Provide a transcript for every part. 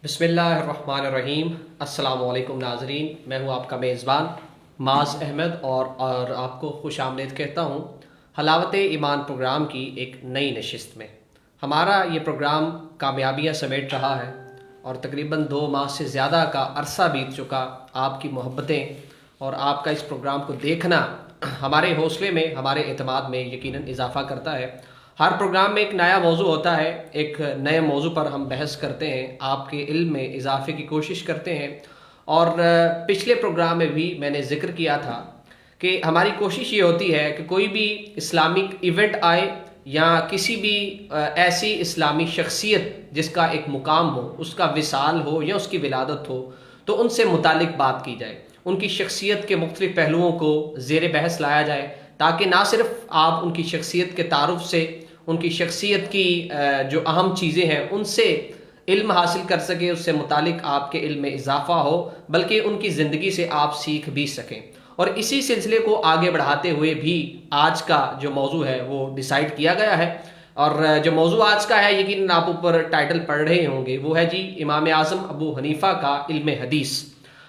بسم اللہ الرحمن الرحیم۔ السلام علیکم ناظرین، میں ہوں آپ کا میزبان معاذ احمد اور آپ کو خوش آمدید کہتا ہوں حلاوت ایمان پروگرام کی ایک نئی نشست میں۔ ہمارا یہ پروگرام کامیابیاں سمیٹ رہا ہے اور تقریباً 2 ماہ سے زیادہ کا عرصہ بیت چکا۔ آپ کی محبتیں اور آپ کا اس پروگرام کو دیکھنا ہمارے حوصلے میں، ہمارے اعتماد میں یقیناً اضافہ کرتا ہے۔ ہر پروگرام میں ایک نیا موضوع ہوتا ہے، ایک نئے موضوع پر ہم بحث کرتے ہیں، آپ کے علم میں اضافے کی کوشش کرتے ہیں۔ اور پچھلے پروگرام میں بھی میں نے ذکر کیا تھا کہ ہماری کوشش یہ ہوتی ہے کہ کوئی بھی اسلامک ایونٹ آئے یا کسی بھی ایسی اسلامی شخصیت جس کا ایک مقام ہو، اس کا وصال ہو یا اس کی ولادت ہو، تو ان سے متعلق بات کی جائے، ان کی شخصیت کے مختلف پہلوؤں کو زیر بحث لایا جائے، تاکہ نہ صرف آپ ان کی شخصیت کے تعارف سے، ان کی شخصیت کی جو اہم چیزیں ہیں ان سے علم حاصل کر سکیں، اس سے متعلق آپ کے علم میں اضافہ ہو، بلکہ ان کی زندگی سے آپ سیکھ بھی سکیں۔ اور اسی سلسلے کو آگے بڑھاتے ہوئے بھی آج کا جو موضوع ہے وہ ڈیسائیڈ کیا گیا ہے، اور جو موضوع آج کا ہے یقیناً آپ اوپر ٹائٹل پڑھ رہے ہوں گے، وہ ہے جی امام اعظم ابو حنیفہ کا علم حدیث۔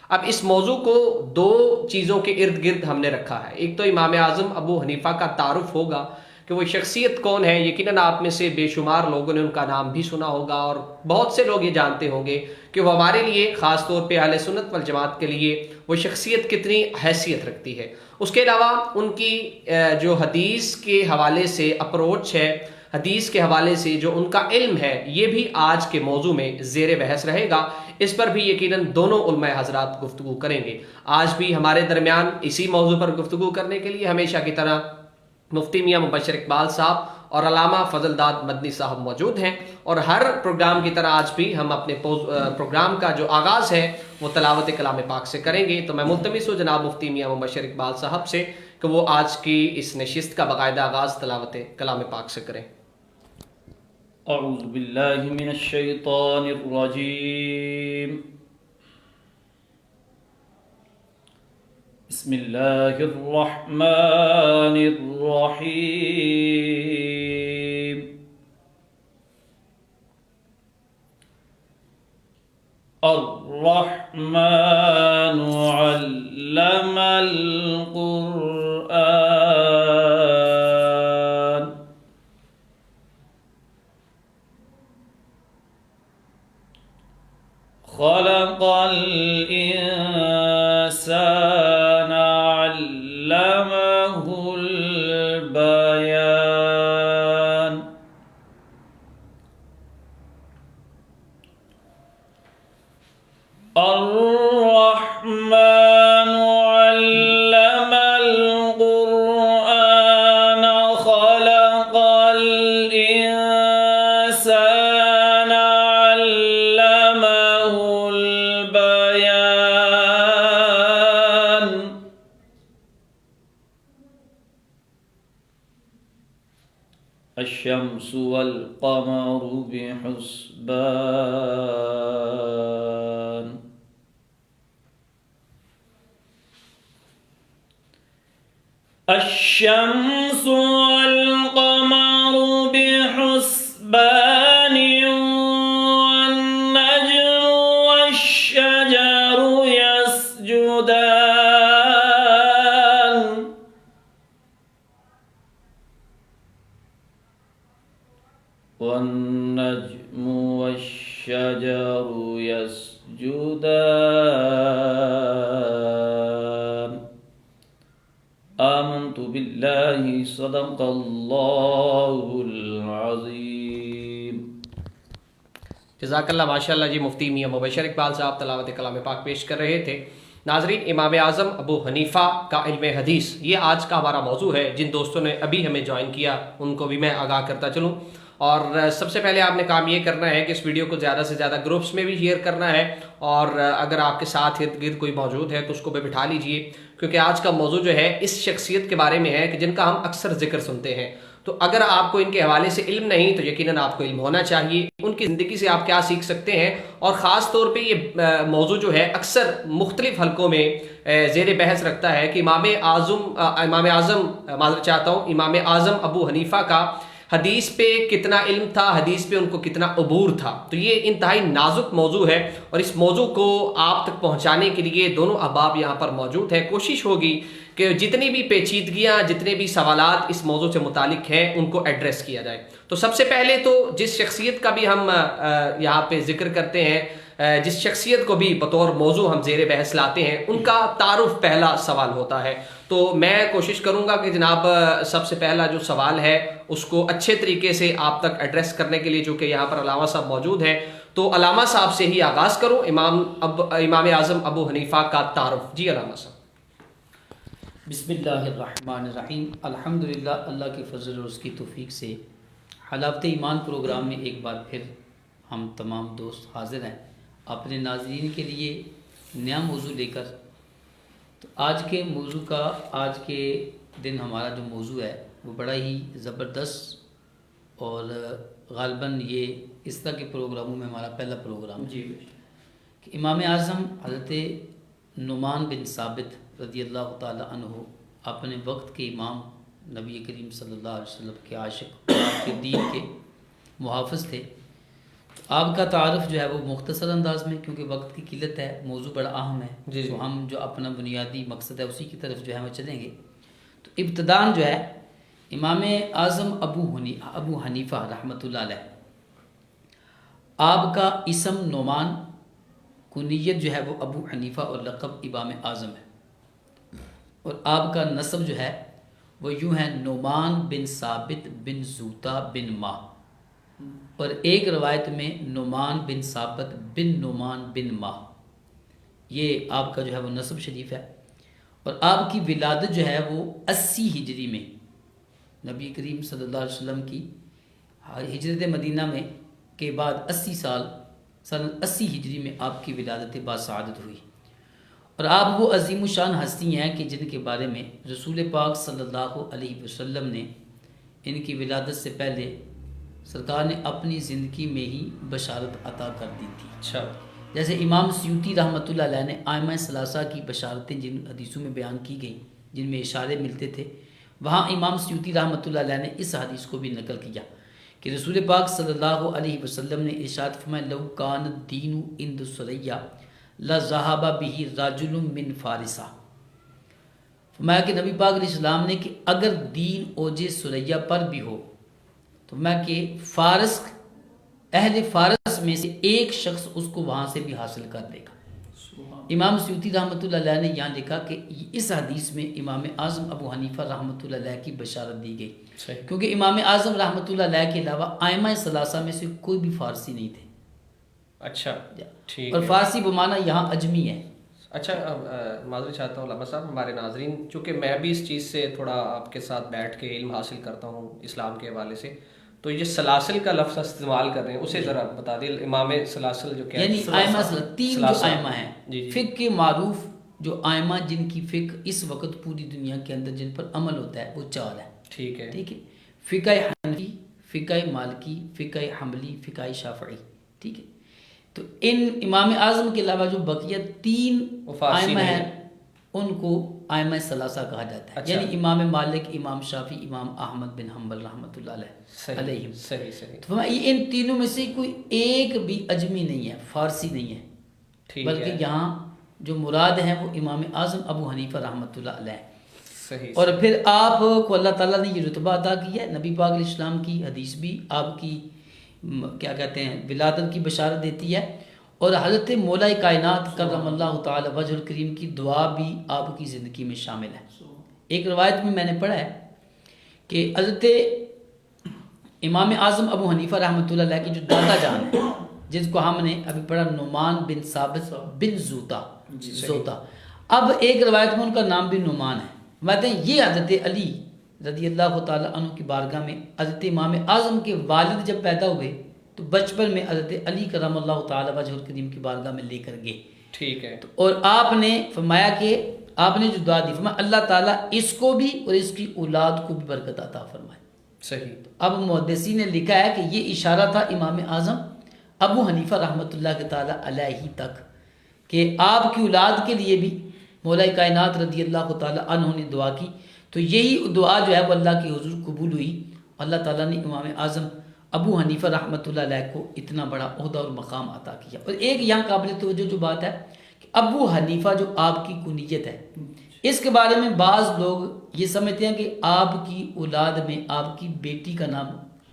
اب اس موضوع کو 2 چیزوں کے ارد گرد ہم نے رکھا ہے۔ ایک تو امام اعظم ابو حنیفہ کا تعارف ہوگا کہ وہ شخصیت کون ہے۔ یقیناً آپ میں سے بے شمار لوگوں نے ان کا نام بھی سنا ہوگا اور بہت سے لوگ یہ جانتے ہوں گے کہ وہ ہمارے لیے، خاص طور پہ اہل سنت والجماعت کے لیے، وہ شخصیت کتنی حیثیت رکھتی ہے۔ اس کے علاوہ ان کی جو حدیث کے حوالے سے اپروچ ہے، حدیث کے حوالے سے جو ان کا علم ہے، یہ بھی آج کے موضوع میں زیر بحث رہے گا۔ اس پر بھی یقیناً دونوں علماء حضرات گفتگو کریں گے۔ آج بھی ہمارے درمیان اسی موضوع پر گفتگو کرنے کے لیے ہمیشہ کی طرح مفتی میاں مبشر اقبال صاحب اور علامہ فضل داد مدنی صاحب موجود ہیں، اور ہر پروگرام کی طرح آج بھی ہم اپنے پروگرام کا جو آغاز ہے وہ تلاوت کلام پاک سے کریں گے۔ تو میں ملتمس ہوں جناب مفتی میاں مبشر اقبال صاحب سے کہ وہ آج کی اس نشست کا باقاعدہ آغاز تلاوت کلام پاک سے کریں۔ اعوذ باللہ من الشیطان الرجیم، بسم اللہ الرحمن الرحیم۔ الرحمن علم القرآن، خلق الإنسان علمه البيان، الرحمن علم القرآن، خلق الإنسان علمه البيان، الشمس والقمر بحسبان، الشمس والقمر بحسبان، والنجم والشجر يسجدان، والنجم والشجر يسجدان، آمنت باللہ صدق اللہ العظیم۔ جزاک اللہ، ماشاء اللہ جی۔ مفتی میاں مبشر اقبال صاحب تلاوت کلام پاک پیش کر رہے تھے۔ ناظرین، امام اعظم ابو حنیفہ کا علم حدیث یہ آج کا ہمارا موضوع ہے۔ جن دوستوں نے ابھی ہمیں جوائن کیا ان کو بھی میں آگاہ کرتا چلوں، اور سب سے پہلے آپ نے کام یہ کرنا ہے کہ اس ویڈیو کو زیادہ سے زیادہ گروپس میں بھی شیئر کرنا ہے، اور اگر آپ کے ساتھ ارد گرد کوئی موجود ہے تو اس کو بھی بٹھا لیجئے، کیونکہ آج کا موضوع جو ہے اس شخصیت کے بارے میں ہے کہ جن کا ہم اکثر ذکر سنتے ہیں۔ تو اگر آپ کو ان کے حوالے سے علم نہیں تو یقیناً آپ کو علم ہونا چاہیے، ان کی زندگی سے آپ کیا سیکھ سکتے ہیں۔ اور خاص طور پہ یہ موضوع جو ہے اکثر مختلف حلقوں میں زیر بحث رکھتا ہے کہ امام اعظم ابو حنیفہ کا حدیث پہ کتنا علم تھا، حدیث پہ ان کو کتنا عبور تھا. تو یہ انتہائی نازک موضوع ہے اور اس موضوع کو آپ تک پہنچانے کے لیے دونوں احباب یہاں پر موجود ہیں. کوشش ہوگی کہ جتنی بھی پیچیدگیاں، جتنے بھی سوالات اس موضوع سے متعلق ہیں ان کو ایڈریس کیا جائے. تو سب سے پہلے تو جس شخصیت کا بھی ہم یہاں پہ ذکر کرتے ہیں، جس شخصیت کو بھی بطور موضوع ہم زیر بحث لاتے ہیں، ان کا تعارف پہلا سوال ہوتا ہے. تو میں کوشش کروں گا کہ جناب سب سے پہلا جو سوال ہے اس کو اچھے طریقے سے آپ تک ایڈریس کرنے کے لیے، جو کہ یہاں پر علامہ صاحب موجود ہیں، تو علامہ صاحب سے ہی آغاز کروں. امام اعظم ابو حنیفہ کا تعارف. جی علامہ صاحب. بسم اللہ الرحمن الرحیم. الحمدللہ، اللہ کے فضل اور اس کی توفیق سے حلاوت ایمان پروگرام میں ایک بار پھر ہم تمام دوست حاضر ہیں اپنے ناظرین کے لیے نیا موضوع لے کر. تو آج کے موضوع کا، آج کے دن ہمارا جو موضوع ہے وہ بڑا ہی زبردست، اور غالباً یہ اس طرح کے پروگراموں میں ہمارا پہلا پروگرام ہے. جی. کہ امام اعظم حضرت نعمان بن ثابت رضی اللہ تعالی عنہ اپنے وقت کے امام، نبی کریم صلی اللہ علیہ وسلم کے عاشق، آپ کے دین کے محافظ تھے. آپ کا تعارف جو ہے وہ مختصر انداز میں، کیونکہ وقت کی قلت ہے، موضوع بڑا اہم ہے. جی. تو ہم جو اپنا بنیادی مقصد ہے اسی کی طرف جو ہے وہ چلیں گے. تو ابتداً جو ہے امام اعظم ابو حنیفہ رحمۃ اللہ علیہ، آپ کا اسم نعمان، کنیت جو ہے وہ ابو حنیفہ اور لقب امام اعظم ہے. اور آپ کا نسب جو ہے وہ یوں ہے، نعمان بن ثابت بن زوتا بن ماہ، اور ایک روایت میں نعمان بن ثابت بن نعمان بن ماہ. یہ آپ کا جو ہے وہ نسب شریف ہے. اور آپ کی ولادت جو ہے وہ 80 ہجری میں، نبی کریم صلی اللہ علیہ وسلم کی ہجرت مدینہ میں کے بعد 80 سال، سن 80 ہجری میں آپ کی ولادت باسعادت ہوئی. اور آپ وہ عظیم الشان ہستی ہیں کہ جن کے بارے میں رسول پاک صلی اللہ علیہ وسلم نے ان کی ولادت سے پہلے سرکار نے اپنی زندگی میں ہی بشارت عطا کر دی تھی. اچھا. جیسے امام سیوطی رحمۃ اللہ علیہ نے آئمہ ثلاثہ کی بشارتیں جن حدیثوں میں بیان کی گئیں، جن میں اشارے ملتے تھے، وہاں امام سیوطی رحمۃ اللہ علیہ نے اس حدیث کو بھی نقل کیا کہ رسول پاک صلی اللہ علیہ وسلم نے ارشاد فرمایا، لو کان الدین عند ثریا لذهب به رجل من فارسہ. فرمایا کہ نبی پاک علیہ السلام نے کہ اگر دین اوج ثریا پر بھی ہو تو میں کہ فارس، اہل فارس میں سے ایک شخص اس کو وہاں سے بھی حاصل کر دے گا. امام سیوطی رحمۃ اللہ علیہ نے یہاں لکھا کہ اس حدیث میں امام اعظم ابو حنیفہ رحمۃ اللہ علیہ کی بشارت دی گئی، کیونکہ امام اعظم رحمۃ اللہ علیہ کے علاوہ آئمہ ثلاثہ میں سے کوئی بھی فارسی نہیں تھے. اچھا ٹھیک. اور فارسی بمانا یہاں اجمی ہے. اچھا معذرت چاہتا ہوں علامہ صاحب، ہمارے ناظرین، چونکہ میں بھی اس چیز سے تھوڑا آپ کے ساتھ بیٹھ کے علم حاصل کرتا ہوں اسلام کے حوالے سے، تو یہ سلاسل کا لفظ استعمال کر رہے ہیں، اسے ذرا بتا دیں. امام سلاسل جو کیا، یعنی آئمہ تین جو آئمہ ہیں فقہ کے معروف، جو آئمہ جن کی فقہ اس وقت پوری دنیا کے اندر جن پر عمل ہوتا ہے وہ 4 ہیں. ٹھیک ہے. فقہ حنفی، فقہ مالکی، فقہ حنبلی، فقہ شافعی. ٹھیک ہے. تو ان امام اعظم کے علاوہ جو بقیہ 3 آئمہ ہیں ان کو آئمہ ثلاثہ کہا جاتا ہے. یعنی امام مالک، امام شافعی، امام احمد بن حنبل رحمۃ اللہ علیہ. تو ان تینوں میں سے کوئی ایک بھی اجمی نہیں ہے، فارسی نہیں ہے، بلکہ یہاں جو مراد ہیں وہ امام اعظم ابو حنیفہ رحمۃ اللہ علیہ. اور پھر آپ کو اللہ تعالیٰ نے یہ رتبہ عطا کیا ہے. نبی پاک علیہ السلام کی حدیث بھی آپ کی کیا کہتے ہیں ولادت کی بشارت دیتی ہے، اور حضرت مولا کائنات کرم اللہ تعالی وجہ الکریم کی دعا بھی آپ کی زندگی میں شامل ہے. ایک روایت میں نے پڑھا ہے کہ حضرت امام اعظم ابو حنیفہ رحمۃ اللہ علیہ کی جو دادا جان ہے، جس کو ہم نے ابھی پڑھا نعمان بن ثابت بن زوتا، اب ایک روایت میں ان کا نام بھی نعمان ہے. کہتے ہیں یہ حضرت علی رضی اللہ تعالیٰ عنہ کی بارگاہ میں حضرت امام اعظم کے والد جب پیدا ہوئے تو بچپن میں حضرت علی کرم اللہ تعالیٰ وجہ الکریم کی بارگاہ میں لے کر گئے. ٹھیک ہے. اور آپ نے فرمایا کہ آپ نے جو دعا دی، فرمایا اللہ تعالیٰ اس کو بھی اور اس کی اولاد کو بھی برکت عطا فرمائے. صحیح. اب محدثین نے لکھا ہے کہ یہ اشارہ تھا امام اعظم ابو حنیفہ رحمۃ اللہ تعالیٰ علیہ تک کہ آپ کی اولاد کے لیے بھی مولا کائنات رضی اللہ تعالیٰ عنہ نے دعا کی. تو یہی دعا جو ہے وہ اللہ کے حضور قبول ہوئی، اللہ تعالیٰ نے امام اعظم ابو حنیفہ رحمۃ اللہ علیہ کو اتنا بڑا عہدہ اور مقام عطا کیا. اور ایک یہاں قابل توجہ جو بات ہے کہ ابو حنیفہ جو آپ کی کنیت ہے، اس کے بارے میں بعض لوگ یہ سمجھتے ہیں کہ آپ کی اولاد میں آپ کی بیٹی کا نام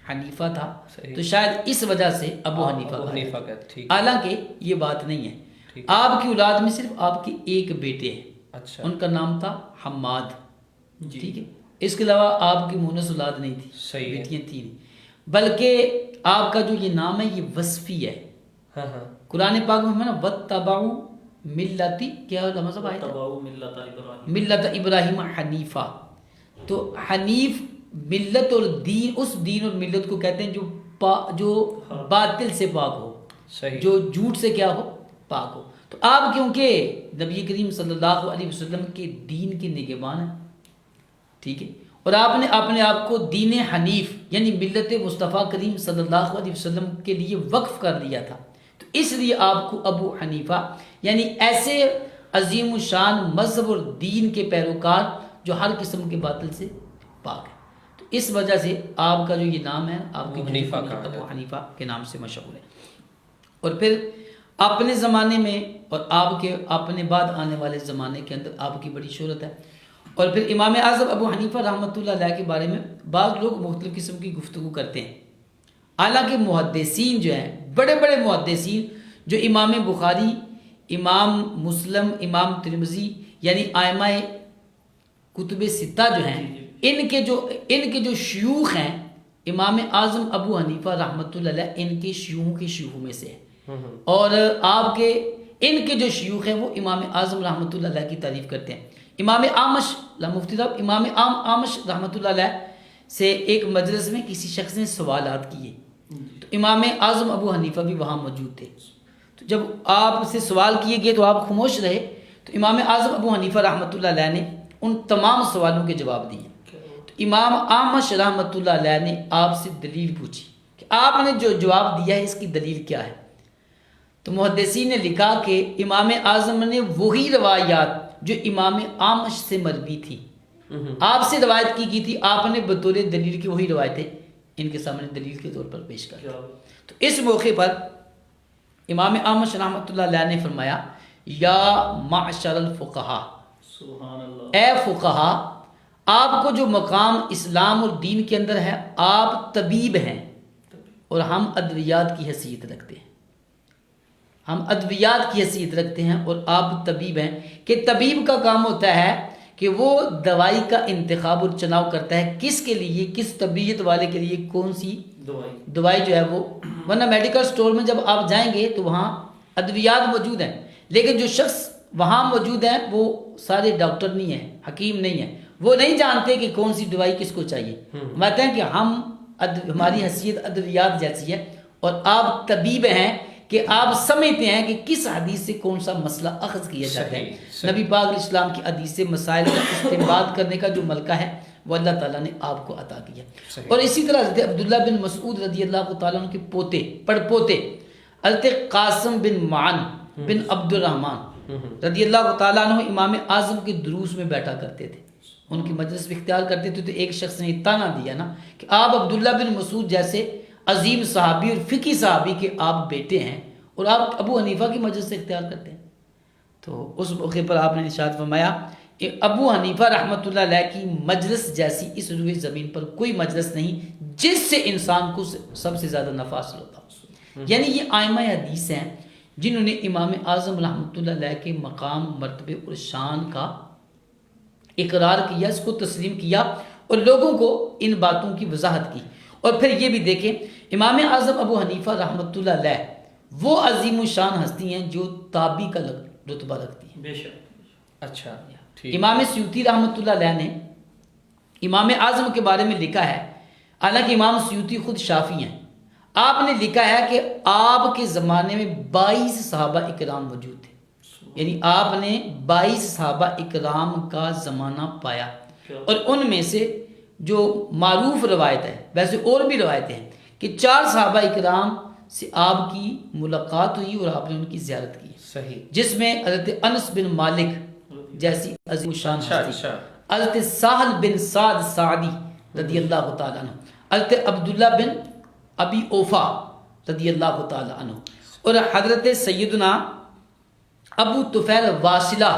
حنیفہ تھا، تو شاید اس وجہ سے ابو حنیفہ کا. حالانکہ یہ بات نہیں ہے. آپ کی اولاد میں صرف آپ کے ایک بیٹے ہیں، ان کا نام تھا حماد. ٹھیک ہے، اس کے علاوہ آپ کی مونس اولاد نہیں تھی، بیٹیاں تھیں. بلکہ آپ کا جو یہ نام ہے یہ وصفی ہے. قرآن پاک میں نا وَاتَّبَعُوا مِلَّتِ کیا مطلب آئے ملت ابراہیم حنیفہ. تو حنیف ملت اور دین، اس دین اور ملت کو کہتے ہیں جو باطل سے پاک ہو، جو جھوٹ سے کیا ہو، پاک ہو. تو آپ کیونکہ نبی کریم صلی اللہ علیہ وسلم کے دین کے نگہبان ہیں، ٹھیک ہے، اور آپ نے اپنے آپ کو دین حنیف یعنی ملت مصطفیٰ کریم صلی اللہ علیہ وسلم کے لیے وقف کر لیا تھا، تو اس لیے آپ کو ابو حنیفہ یعنی ایسے عظیم الشان مذہب اور دین کے پیروکار جو ہر قسم کے باطل سے پاک ہے. تو اس وجہ سے آپ کا جو یہ نام ہے آپ کی ابو حنیفہ کے نام سے مشہور ہے. اور پھر اپنے زمانے میں اور آپ کے اپنے بعد آنے والے زمانے کے اندر آپ کی بڑی شہرت ہے. اور پھر امام اعظم ابو حنیفہ رحمۃ اللہ علیہ کے بارے میں بعض لوگ مختلف قسم کی گفتگو کرتے ہیں. حالانکہ محدثین جو ہیں، بڑے بڑے محدثین جو امام بخاری، امام مسلم، امام ترمذی یعنی ائمہ کتب ستہ جو ہیں، ان کے جو شیوخ ہیں، امام اعظم ابو حنیفہ رحمۃ اللہ علیہ ان کے شیوخوں کے شیوخوں میں سے ہے. اور آپ کے ان کے جو شیوخ ہیں وہ امام اعظم رحمۃ اللہ علیہ کی تعریف کرتے ہیں. امام آمش مفتی صاحب، امام آمش رحمۃ اللہ علیہ سے ایک مجلس میں کسی شخص نے سوالات کیے، تو امام اعظم ابو حنیفہ بھی وہاں موجود تھے. تو جب آپ سے سوال کیے گئے تو آپ خاموش رہے، تو امام اعظم ابو حنیفہ رحمۃ اللہ علیہ نے ان تمام سوالوں کے جواب دیے. تو امام آمش رحمۃ اللہ علیہ نے آپ سے دلیل پوچھی کہ آپ نے جو جواب دیا ہے اس کی دلیل کیا ہے. تو محدثین نے لکھا کہ امام اعظم نے وہی روایات جو امام آمش سے مروی تھی، آپ سے روایت کی تھی، آپ نے بطور دلیل کی وہی روایتیں ان کے سامنے دلیل کے طور پر پیش کر. تو اس موقع پر امام آمش رحمۃ اللہ علیہ نے فرمایا، یا معشر الفقہا، اے فقہا، آپ کو جو مقام اسلام اور دین کے اندر ہے، آپ طبیب ہیں اور ہم ادویات کی حیثیت رکھتے ہیں. ہم ادویات کی حیثیت رکھتے ہیں اور آپ طبیب ہیں، کہ طبیب کا کام ہوتا ہے کہ وہ دوائی کا انتخاب اور چناؤ کرتا ہے کس کے لیے، کس طبیعت والے کے لیے کون سی دوائی جو ہے وہ. ورنہ میڈیکل سٹور میں جب آپ جائیں گے تو وہاں ادویات موجود ہیں، لیکن جو شخص وہاں موجود ہیں وہ سارے ڈاکٹر نہیں ہیں، حکیم نہیں ہیں، وہ نہیں جانتے کہ کون سی دوائی کس کو چاہیے. کہتے ہیں کہ ہماری حیثیت ادویات جیسی ہے اور آپ طبیب ہیں کہ آپ سمجھتے ہیں کہ کس حدیث سے کون سا مسئلہ اخذ کیا جاتا ہے. نبی پاک علیہ السلام کی حدیث سے مسائل کا استنباط کرنے کا جو ملکہ ہے وہ اللہ تعالیٰ نے آپ کو عطا کیا. اور اسی طرح حضرت عبداللہ بن مسعود رضی اللہ تعالیٰ عنہ کے پوتے پڑپوتے حضرت قاسم بن معن بن عبد الرحمن رضی اللہ تعالیٰ عنہ امام اعظم کے دروس میں بیٹھا کرتے تھے، ان کی مجلس میں اختیار کرتے تھے. تو ایک شخص نے تانا دیا نا کہ آپ عبداللہ بن مسعود جیسے عظیم صحابی اور فقی صحابی کے آپ بیٹے ہیں اور آپ ابو حنیفہ کی مجلس سے اختیار کرتے ہیں. تو اس موقع پر آپ نے ارشاد فرمایا کہ ابو حنیفہ رحمۃ اللہ علیہ کی مجلس جیسی اس روئے زمین پر کوئی مجلس نہیں جس سے انسان کو سب سے زیادہ نفع حاصل ہوتا. یعنی یہ ائمہ حدیث ہیں جنہوں نے امام اعظم رحمۃ اللہ علیہ کے مقام، مرتبے اور شان کا اقرار کیا، اس کو تسلیم کیا اور لوگوں کو ان باتوں کی وضاحت کی. اور پھر یہ بھی دیکھیں امام اعظم ابو حنیفہ رحمۃ اللہ علیہ وہ عظیم الشان ہستی ہیں جو تابعی کا رتبہ رکھتی ہیں. بے شک. اچھا، امام سیوطی رحمۃ اللہ علیہ نے امام اعظم کے بارے میں لکھا ہے، حالانکہ امام سیوطی خود شافعی ہیں، آپ نے لکھا ہے کہ آپ کے زمانے میں 22 صحابہ اکرام موجود تھے. یعنی آپ نے 22 صحابہ اکرام کا زمانہ پایا، اور ان میں سے جو معروف روایت ہے، ویسے اور بھی روایتیں ہیں کہ 4 صحابہ اکرام سے آپ کی ملاقات ہوئی اور آپ نے ان کی زیارت کی. صحیح. جس میں حضرت انس بن مالک جیسی عظیم شان ہستی، حضرت سہل بن سعد سعدی رضی اللہ تعالیٰ عنہ، حضرت عبداللہ بن ابی اوفا رضی اللہ تعالی عنہ اور حضرت سیدنا ابو طفیل واصلہ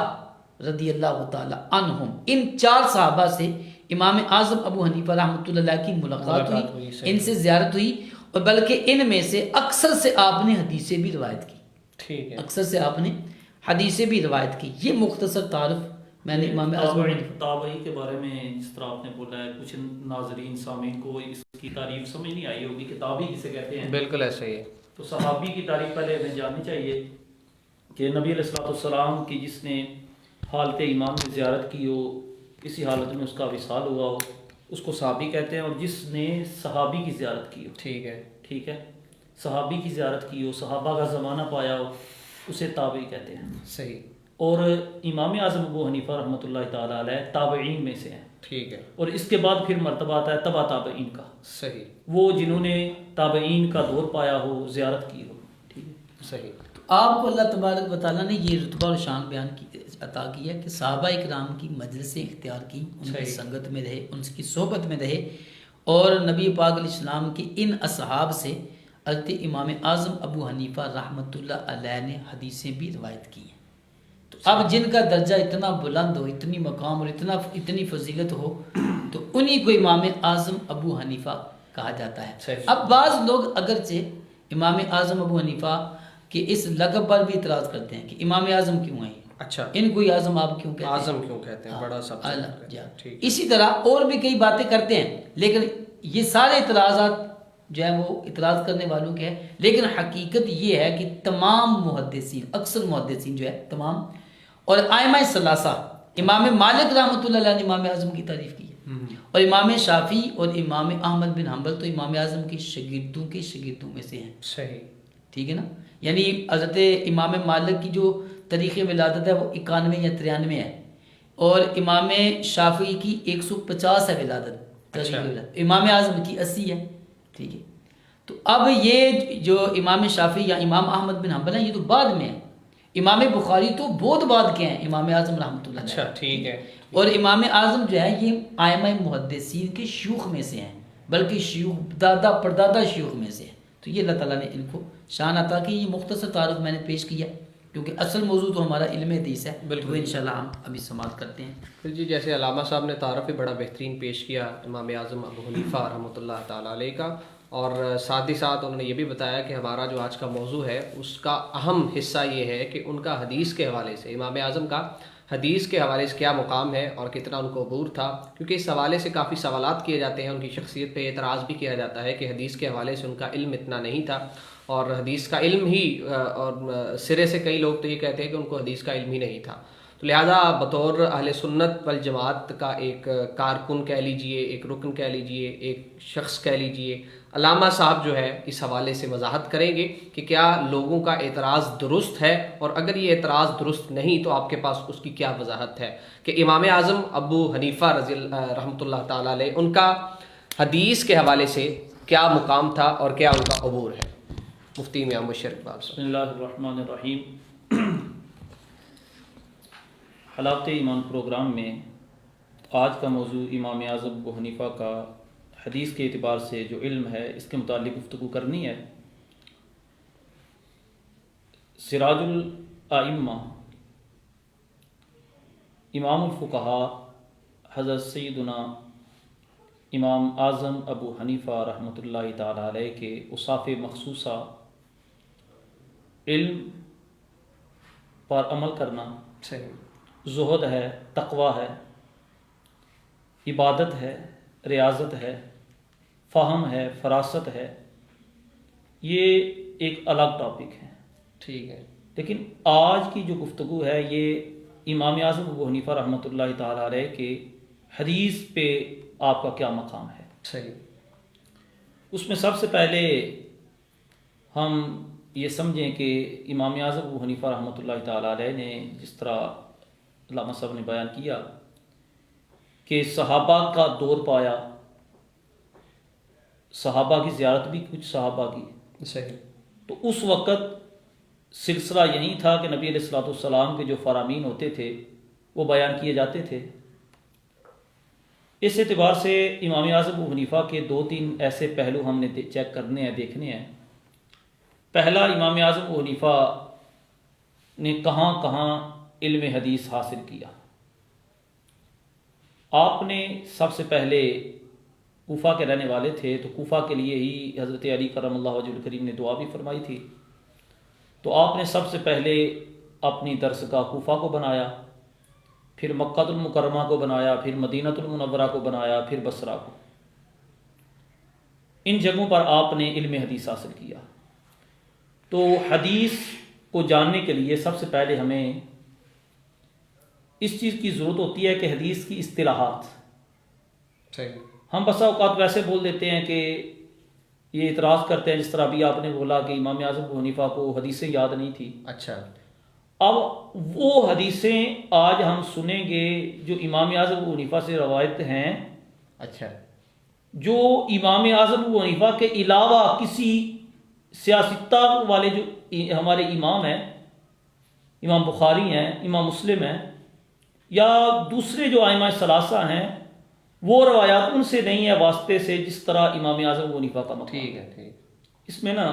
رضی اللہ تعالی عنہم، ان 4 صحابہ سے امام اعظم ابو حنیفہ رحمۃ اللہ علیہ کی ملاقات ہوئی، ان سے زیارت ہوئی، اور بلکہ ان میں سے اکثر سے آپ نے حدیثیں بھی روایت کی، ٹھیک ہے، اکثر سے آپ نے حدیثیں بھی روایت کی۔ یہ مختصر تعارف میں نے امام اعظم تابعی کے بارے میں جس طرح آپ نے بولا ہے، کچھ ناظرین سامعین کو اس کی تعریف سمجھ نہیں آئی ہوگی کہ تابعی کسے کہتے ہیں۔ بالکل ایسے ہی ہے۔ تو صحابی کی تعریف پہلے ہمیں جاننی چاہیے کہ نبی علیہ الصلوۃ والسلام کی جس نے حالت ایمان میں زیارت کی ہو، اسی حالت میں اس کا وصال ہوا ہو، اس کو صحابی کہتے ہیں، اور جس نے صحابی کی زیارت کی ہو، ٹھیک ہے، صحابی کی زیارت کی ہو، صحابہ کا زمانہ پایا ہو، اسے تابعی کہتے ہیں۔ صحیح۔ اور امام اعظم ابو حنیفہ رحمۃ اللہ تعالیٰ علیہ تابعین میں سے ہیں، ٹھیک ہے، اور اس کے بعد پھر مرتبہ آتا ہے تبع تابعین کا، صحیح، وہ جنہوں نے تابعین کا دور پایا ہو، زیارت کی ہو، ٹھیک ہے، صحیح۔ آپ کو اللہ تبارک و تعالیٰ نے یہ رتبہ اور شان بیان کی عطا کی ہے کہ صحابہ اکرام کی مجلسیں اختیار کی، ان کی سنگت میں رہے، ان کی صحبت میں رہے، اور نبی پاک علیہ السلام کے ان اصحاب سے حضرت امام اعظم ابو حنیفہ رحمۃ اللہ علیہ نے حدیثیں بھی روایت کی ہیں۔ تو اب جن کا درجہ اتنا بلند ہو، اتنی مقام اور اتنی فضیلت ہو، تو انہی کو امام اعظم ابو حنیفہ کہا جاتا ہے۔ اب بعض لوگ اگرچہ امام اعظم ابو حنیفہ کہ اس لقب پر بھی اعتراض کرتے ہیں کہ امام اعظم کیوں ہیں، اچھا، ان کو اعظم آپ کیوں کہتے ہیں، اعظم کیوں کہتے ہیں، بڑا سب ٹھیک۔ اسی طرح اور بھی کئی باتیں کرتے ہیں، لیکن یہ سارے اعتراضات جو ہے وہ اعتراض کرنے والوں کے ہیں، لیکن حقیقت یہ ہے کہ تمام محدثین، اکثر محدثین جو ہے تمام، اور ائمہ ثلاثہ، امام مالک رحمۃ اللہ علیہ نے امام اعظم کی تعریف کی ہے، اور امام شافعی اور امام احمد بن حنبل تو امام اعظم کے شاگردوں میں سے ہیں، صحیح، ٹھیک ہے نا۔ یعنی حضرت امام مالک کی جو تاریخ ولادت ہے وہ 91 یا 93 ہے، اور امام شافعی کی 150 ہے ولادت، تاریخ ولادت، امام اعظم کی 80 ہے، ٹھیک ہے۔ تو اب یہ جو امام شافعی یا امام احمد بن حنبل ہیں یہ تو بعد میں ہیں، امام بخاری تو بہت بعد کے ہیں امام اعظم رحمۃ اللہ علیہ، اچھا، ٹھیک ہے۔ اور امام اعظم جو ہے یہ ائمہ محدثین کے شیوخ میں سے ہیں، بلکہ شیوخ دادا پردادا شیوخ میں سے ہیں۔ تو یہ اللہ تعالیٰ نے ان کو شان عطا کی۔ یہ مختصر تعارف میں نے پیش کیا کیونکہ اصل موضوع تو ہمارا علم حدیث ہے، بالکل انشاءاللہ ہم ابھی سماعت کرتے ہیں۔ پھر جی جیسے علامہ صاحب نے تعارف بھی بڑا بہترین پیش کیا امام اعظم ابو حنیفہ رحمۃ اللہ تعالیٰ علیہ کا، اور ساتھ ہی ساتھ انہوں نے یہ بھی بتایا کہ ہمارا جو آج کا موضوع ہے اس کا اہم حصہ یہ ہے کہ ان کا حدیث کے حوالے سے، امام اعظم کا حدیث کے حوالے سے کیا مقام ہے اور کتنا ان کو عبور تھا، کیونکہ اس حوالے سے کافی سوالات کیے جاتے ہیں، ان کی شخصیت پہ اعتراض بھی کیا جاتا ہے کہ حدیث کے حوالے سے ان کا علم اتنا نہیں تھا، اور حدیث کا علم ہی، اور سرے سے کئی لوگ تو یہ کہتے ہیں کہ ان کو حدیث کا علم ہی نہیں تھا۔ تو لہٰذا بطور اہل سنت والجماعت کا ایک کارکن کہہ لیجئے، ایک رکن کہہ لیجئے، ایک شخص کہہ لیجئے، علامہ صاحب جو ہے اس حوالے سے وضاحت کریں گے کہ کیا لوگوں کا اعتراض درست ہے، اور اگر یہ اعتراض درست نہیں تو آپ کے پاس اس کی کیا وضاحت ہے کہ امام اعظم ابو حنیفہ رحمۃ اللہ تعالیٰ علیہ ان کا حدیث کے حوالے سے کیا مقام تھا اور کیا ان کا عبور ہے۔ مفتی میاں مبشر اقبال صاحب۔ بسم اللہ الرحمن الرحیم۔ حلاوت ایمان پروگرام میں آج کا موضوع امام اعظم ابو حنیفہ کا حدیث کے اعتبار سے جو علم ہے اس کے متعلق گفتگو کرنی ہے۔ سراج الائمہ امام الفقہا حضرت سیدنا امام اعظم ابو حنیفہ رحمۃ اللہ تعالیٰ علیہ کے اوصاف مخصوصہ علم پر عمل کرنا، زہد ہے، تقوی ہے، عبادت ہے، ریاضت ہے، فہم ہے، فراست ہے، یہ ایک الگ ٹاپک ہے، ٹھیک ہے۔ لیکن آج کی جو گفتگو ہے یہ امام اعظم ابو حنیفہ رحمۃ اللہ تعالیٰ علیہ کے حدیث پہ آپ کا کیا مقام ہے۔ صحیح۔ اس میں سب سے پہلے ہم یہ سمجھیں کہ امام اعظم ابو حنیفہ رحمۃ اللہ تعالیٰ علیہ نے جس طرح علامہ صاحب نے بیان کیا کہ صحابہ کا دور پایا، صحابہ کی زیارت بھی کچھ صحابہ کی، صحیح، تو اس وقت سلسلہ یہی تھا کہ نبی علیہ الصلوۃ والسلام کے جو فرامین ہوتے تھے وہ بیان کیے جاتے تھے، اس اعتبار سے امام اعظم ابو حنیفہ کے 2-3 ایسے پہلو ہم نے چیک کرنے ہیں، دیکھنے ہیں۔ پہلا، امام اعظم ابو حنیفہ نے کہاں کہاں علم حدیث حاصل کیا۔ آپ نے سب سے پہلے کوفہ کے رہنے والے تھے، تو کوفہ کے لیے ہی حضرت علی کرم اللہ وجہ الکریم نے دعا بھی فرمائی تھی، تو آپ نے سب سے پہلے اپنی درسگاہ کوفہ کو بنایا، پھر مکہ المکرمہ کو بنایا، پھر مدینہ المنورہ کو بنایا، پھر بصرہ کو۔ ان جگہوں پر آپ نے علم حدیث حاصل کیا۔ تو حدیث کو جاننے کے لیے سب سے پہلے ہمیں اس چیز کی ضرورت ہوتی ہے کہ حدیث کی اصطلاحات۔ صحیح۔ ہم بسا اوقات ویسے بول دیتے ہیں کہ یہ اعتراض کرتے ہیں، جس طرح ابھی آپ نے بولا کہ امام اعظم ابو حنیفہ کو حدیثیں یاد نہیں تھی۔ اچھا، اب وہ حدیثیں آج ہم سنیں گے جو امام اعظم ابو حنیفہ سے روایت ہیں، اچھا، جو امام اعظم ابو حنیفہ کے علاوہ کسی سیاستہ والے جو ہمارے امام ہیں، امام بخاری ہیں، امام مسلم ہیں، یا دوسرے جو ائمہ ثلاثہ ہیں، وہ روایات ان سے نہیں ہے واسطے سے، جس طرح امام اعظم ابو حنیفہ کا مقام۔ ٹھیک ہے، ٹھیک۔ اس میں نا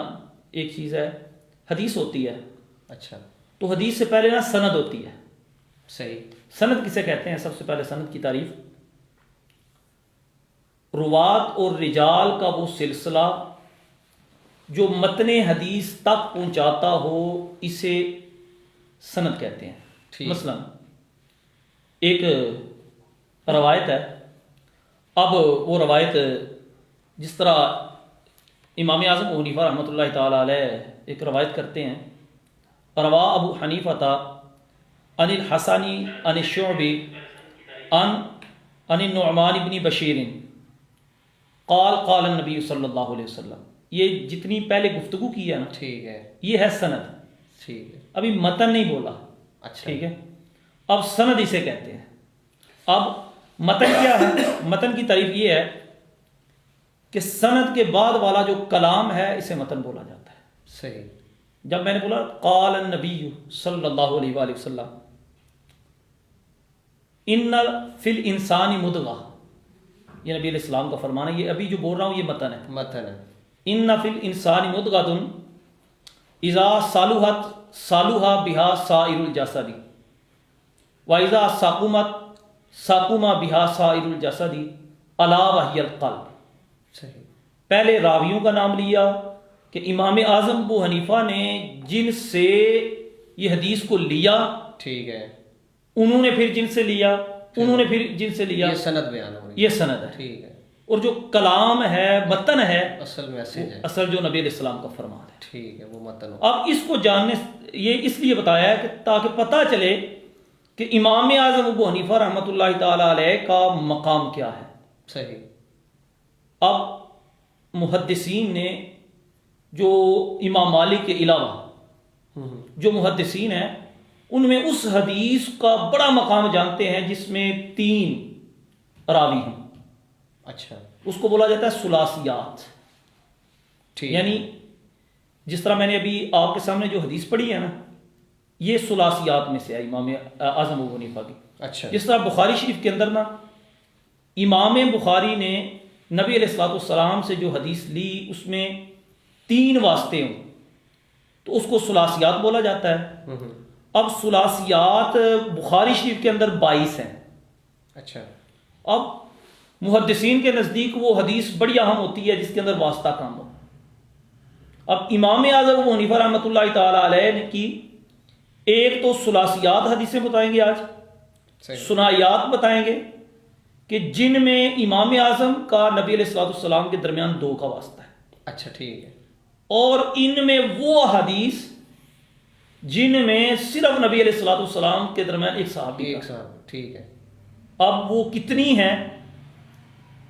ایک چیز ہے، حدیث ہوتی ہے، اچھا، تو حدیث سے پہلے نا سند ہوتی ہے۔ صحیح۔ سند کسے کہتے ہیں؟ سب سے پہلے سند کی تعریف، روات اور رجال کا وہ سلسلہ جو متن حدیث تک پہنچاتا ہو، اسے سند کہتے ہیں۔ ٹھیک۔ مثلا ایک روایت ہے، اب وہ روایت جس طرح امام اعظم ابو حنیفہ رحمۃ اللہ تعالی علیہ ایک روایت کرتے ہیں، روا ابو حنیفہ عن الحسنی عن الشعبی عن النعمان بن بشیر قال قال النبی صلی اللہ علیہ وسلم۔ یہ جتنی پہلے گفتگو کی ہے نا، ٹھیک ہے، یہ ہے سند۔ ٹھیک ہے، ابھی متن نہیں بولا، اچھا، ٹھیک ہے۔ اب سند اسے کہتے ہیں۔ اب متن کیا ہے؟ متن کی تعریف یہ ہے کہ سند کے بعد والا جو کلام ہے، اسے متن بولا جاتا ہے۔ صحیح۔ جب میں نے بولا قال النبی صلی اللہ علیہ وآلہ وسلم ان فی الانسان مدغہ، یہ نبی علیہ السلام کا فرمان ہے، یہ ابھی جو بول رہا ہوں یہ متن ہے۔ متن ہے۔ ان فی الانسان مدغۃ اذا صلحت صلح بها سائر الجسد واذا سقمت سقم بها سائر الجسد الا وهي القلب۔ صحیح۔ پہلے راویوں کا نام لیا کہ امام اعظم ابو حنیفہ نے جن سے یہ حدیث کو لیا، ٹھیک ہے، انہوں نے پھر جن سے لیا، انہوں نے پھر جن سے لیا، یہ سند بیان ہو رہی ہے۔ یہ سند ہے۔ ٹھیک ہے، اور جو کلام ہے، متن ہے، اصل میسج ہے۔ اصل جو نبی علیہ السلام کا فرمان ہے۔ ٹھیک ہے، وہ متن ہو۔ اب اس کو جاننے، یہ اس لیے بتایا ہے کہ تاکہ پتہ چلے کہ امام اعظم ابو حنیفہ رحمۃ اللہ تعالی علیہ کا مقام کیا ہے۔ صحیح۔ اب محدثین نے جو امام مالک کے علاوہ جو محدثین ہیں، ان میں اس حدیث کا بڑا مقام جانتے ہیں جس میں 3 راوی ہیں۔ اچھا، اس کو بولا جاتا ہے ثلاثیات۔ ٹھیک، یعنی جس طرح میں نے ابھی آپ کے سامنے جو حدیث پڑھی ہے نا، یہ ثلاثیات میں سے ہے امام اعظم ابو حنیفہ کی۔ اچھا، جس طرح بخاری شریف کے اندر نا، امام بخاری نے نبی علیہ الصلوۃ والسلام سے جو حدیث لی، اس میں 3 واسطے ہوں، تو اس کو ثلاثیات بولا جاتا ہے۔ اب ثلاثیات بخاری شریف کے اندر 22 ہیں۔ اچھا، اب محدثین کے نزدیک وہ حدیث بڑی اہم ہوتی ہے جس کے اندر واسطہ کام ہو۔ اب امام اعظم ابو حنیفہ رحمۃ اللہ تعالی علیہ نے کی، ایک تو ثلاثیات حدیثیں بتائیں گے آج، ثنائیات بتائیں گے کہ جن میں امام اعظم کا نبی علیہ الصلوۃ والسلام کے درمیان 2 کا واسطہ ہے۔ اچھا، ٹھیک ہے، اور ان میں وہ حدیث جن میں صرف نبی علیہ الصلوۃ والسلام کے درمیان ایک صحابی ایک تھا۔ صاحب، ٹھیک ہے۔ اب وہ کتنی ہیں،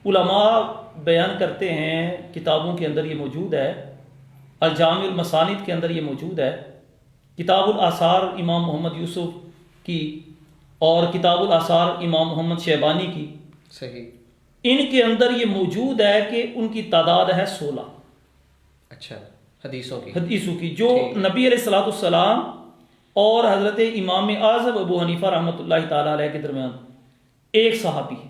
علماء بیان کرتے ہیں، کتابوں کے اندر یہ موجود ہے، الجامع المسانید کے اندر یہ موجود ہے، کتاب الآثار امام محمد یوسف کی اور کتاب الآثار امام محمد شیبانی کی، صحیح، ان کے اندر یہ موجود ہے کہ ان کی تعداد ہے 16 اچھا، حدیثوں کی جو نبی علیہ الصلوۃ والسلام اور حضرت امام اعظم ابو حنیفہ رحمۃ اللہ تعالی علیہ کے درمیان ایک صحابی ہے۔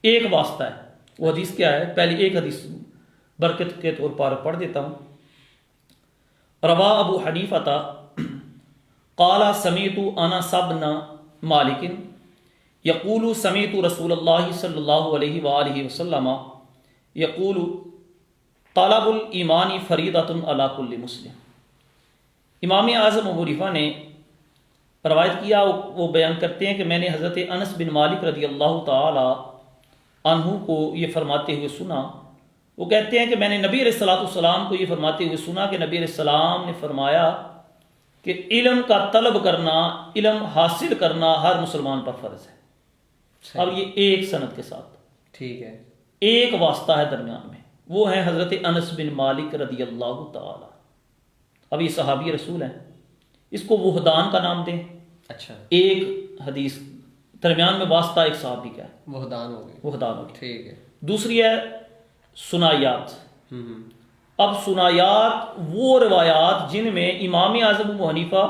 ایک واسطہ ہے. وہ حدیث کیا ہے؟ پہلی ایک حدیث برکت کے طور پر پڑھ دیتا ہوں. روا ابو حنیفہ قال سمیعت انس بن مالک یقول سمیعت رسول اللہ صلی اللہ علیہ وآلہ وسلم یقول طلب الایمان فریضۃ علی کل مسلم. امام اعظم ابو حنیفہ نے روایت کیا، وہ بیان کرتے ہیں کہ میں نے حضرت انس بن مالک رضی اللہ تعالی عنہ کو یہ فرماتے ہوئے سنا. وہ کہتے ہیں کہ میں نے نبی علیہ الصلوۃ والسلام کو یہ فرماتے ہوئے سنا کہ نبی علیہ السلام نے فرمایا کہ علم کا طلب کرنا، علم حاصل کرنا ہر مسلمان پر فرض ہے. اب یہ ایک سند کے ساتھ، ٹھیک ہے، ایک واسطہ ہے درمیان میں، وہ ہے حضرت انس بن مالک رضی اللہ تعالی. اب یہ صحابی رسول ہیں، اس کو وحدان کا نام دیں. اچھا، ایک حدیث درمیان میں واسطہ ایک صحابی کا ہے، وحدان ہو گئے، وحدان ہو گیا. ٹھیک ہے. دوسری ہے سنایات. اب سنایات وہ روایات جن میں امام اعظم ابو حنیفہ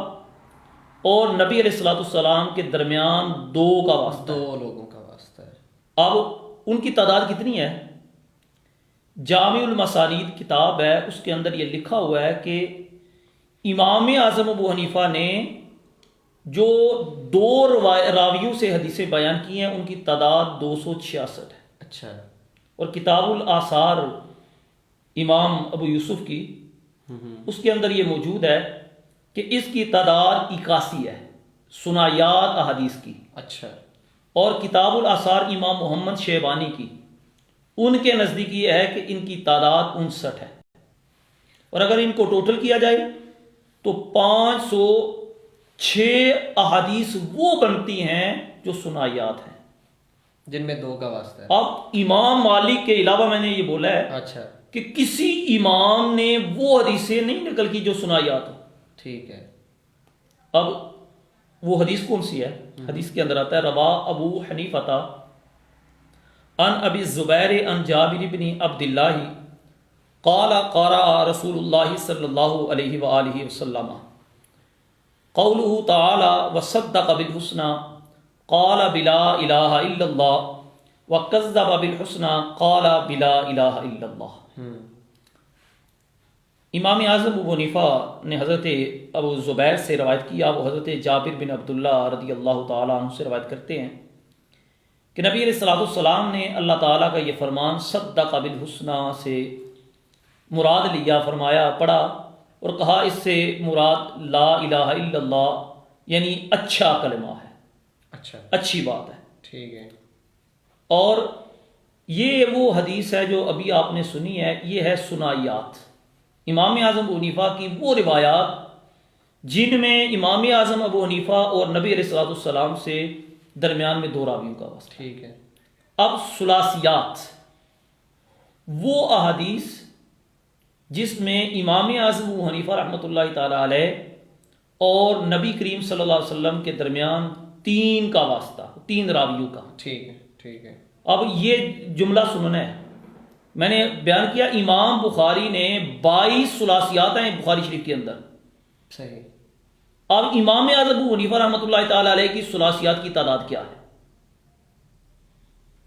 اور نبی علیہ الصلوۃ والسلام کے درمیان دو کا واسطہ ہے، دو لوگوں کا واسطہ ہے. اب ان کی تعداد کتنی ہے؟ جامع المسانید کتاب ہے، اس کے اندر یہ لکھا ہوا ہے کہ امام اعظم ابو حنیفہ نے جو دو راویوں سے حدیثیں بیان کی ہیں ان کی تعداد 266 ہے. اچھا. اور کتاب الآثار امام ابو یوسف کی، اس کے اندر یہ موجود ہے کہ اس کی تعداد 81 ہے سنایات احادیث کی. اچھا. اور کتاب الآثار امام محمد شیبانی کی، ان کے نزدیک یہ ہے کہ ان کی تعداد 59 ہے. اور اگر ان کو ٹوٹل کیا جائے تو 506 احادیث وہ بنتی ہیں جو سنایات ہیں، جن میں دو کا واسطہ ہے. اب امام مالک کے علاوہ میں نے یہ بولا ہے اچھا کہ کسی امام نے وہ حدیثیں نہیں نقل کی جو سنایات ہو. ٹھیک ہے. اب وہ حدیث کون سی ہے؟ حدیث کے اندر آتا ہے روا ابو حنیفہ ان ابی الزبیر ان جابر بن عبد اللہ قال قرأ رسول اللہ صلی اللہ علیہ وآلہ وسلم قوله تعالی وصدق بالحسنى قال بلا الہ الا اللہ وکذب بالحسنى قال بلا الہ الا اللہ. امام اعظم ابو حنیفہ نے حضرت ابو زبیر سے روایت کیا، وہ حضرت جابر بن عبداللہ رضی اللہ تعالیٰ عنہ سے روایت کرتے ہیں کہ نبی علیہ الصلوۃ والسلام نے اللہ تعالیٰ کا یہ فرمان صدق بالحسنى سے مراد لیا، فرمایا، پڑھا اور کہا اس سے مراد لا الہ الا اللہ یعنی اچھا کلمہ ہے، اچھا، اچھی بات ہے. ٹھیک ہے. اور یہ وہ حدیث ہے جو ابھی آپ نے سنی ہے، یہ ہے سنایات، امام اعظم ابو حنیفہ کی وہ روایات جن میں امام اعظم ابو حنیفہ اور نبی علیہ الصلوۃ والسلام سے درمیان میں دو راویوں کا واسطہ. ٹھیک ہے. اب ثلاثیات وہ احادیث جس میں امام اعظم ابو حنیفہ رحمۃ اللہ تعالی علیہ اور نبی کریم صلی اللہ علیہ وسلم کے درمیان تین کا واسطہ، تین راویوں کا. ٹھیک ہے. ٹھیک ہے. اب یہ جملہ سننا ہے، میں نے بیان کیا امام بخاری نے 22 ثلاثیات ہیں بخاری شریف کے اندر. صحیح. اب امام اعظم ابو حنیفہ رحمۃ اللہ تعالی علیہ کی ثلاثیات کی تعداد کیا ہے؟